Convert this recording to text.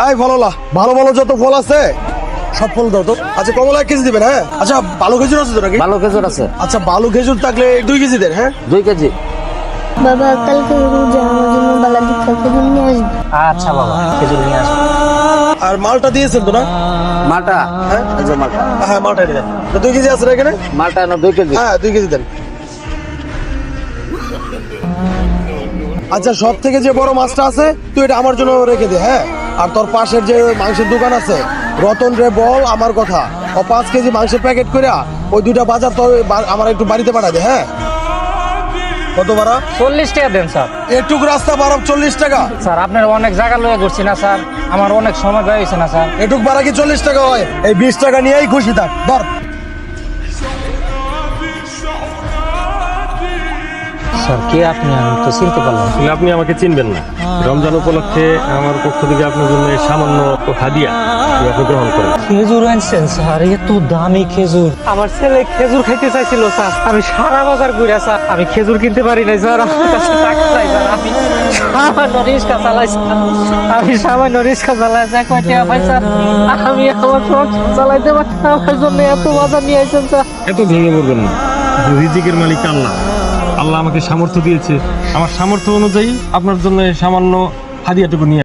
এই ফললা ভালো ভালো যত ফল আছে সব ফল দাও তো। আচ্ছা কমলা 1 কেজি দিবেন। হ্যাঁ আচ্ছা ভালো খেজুর আছে তো নাকি? ভালো খেজুর আছে। আচ্ছা ভালো খেজুর থাকলে 2 কেজি দেন। হ্যাঁ 2 কেজি। বাবা কালকে রোজা আমার জন্য বালা দীক্ষা খেজুর নিয়ে আসবে। আচ্ছা বাবা, খেজুর নিয়ে আসো। আর মালটা দিয়েছেন তো না? মালটা? হ্যাঁ এই যে মালটা। হ্যাঁ মালটা দেন। 2 কেজি আছে না এখানে? মালটা না 2 কেজি। হ্যাঁ 2 কেজি দেন। আচ্ছা সব থেকে যে বড় মাছটা আছে তুই এটা আমার জন্য রেখে দে। হ্যাঁ আর তোর পাশের যে মাংসের দোকান আছে রতন রে বল আমার কথা, ও 5 কেজি মাংসের প্যাকেট করে ওই 2টা বাজার তো আমার একটু বাড়িতে পাঠা দে। হ্যাঁ কত ভাড়া? 40 টাকা দেন স্যার। একটুক রাস্তা ভাড়া 40 টাকা? স্যার আপনার অনেক জায়গা লয়ে ঘুরছি না স্যার, আমার অনেক সময় ব্যয় হয়েছে না স্যার। এটুক ভাড়া কি 40 টাকা হয়? এই 20 টাকা নিয়েই খুশি থাক। ধর স্যার কে আপনি? আমি তো চিনতে পারলাম। আসলে আপনি আমাকে চিনবেন না। রমজান উপলক্ষে আমার পক্ষ থেকে আপনার জন্য এই সামান্য হাদিয়া আপনি গ্রহণ করেন। খেজুর আনছেন স্যার, এত দামি খেজুর। আমার ছেলে খেজুর খাইতে চাইছিল স্যার, আমি সারা বাজার ঘুরে স্যার, আমি খেজুর কিনতে পারি নাই স্যার, আমার কাছে টাকা নাই স্যার, আমি সামান্য রিক্সা চালাই স্যার, আমি সামান্য রিক্সা চালাই স্যার, কয় টাকা পাই স্যার, আমি আমার সংসার চালাইতে পারি না, আমার জন্য এত বাজার নিয়ে আসছেন স্যার। এত ভেঙে পড়বেন না, রিজিকের মালিক আল্লাহ। আল্লাহ আমাকে সামর্থ্য দিয়েছে, আমার সামর্থ্য অনুযায়ী আপনার জন্য এই সামান্য হাদিয়াটুকু নিয়ে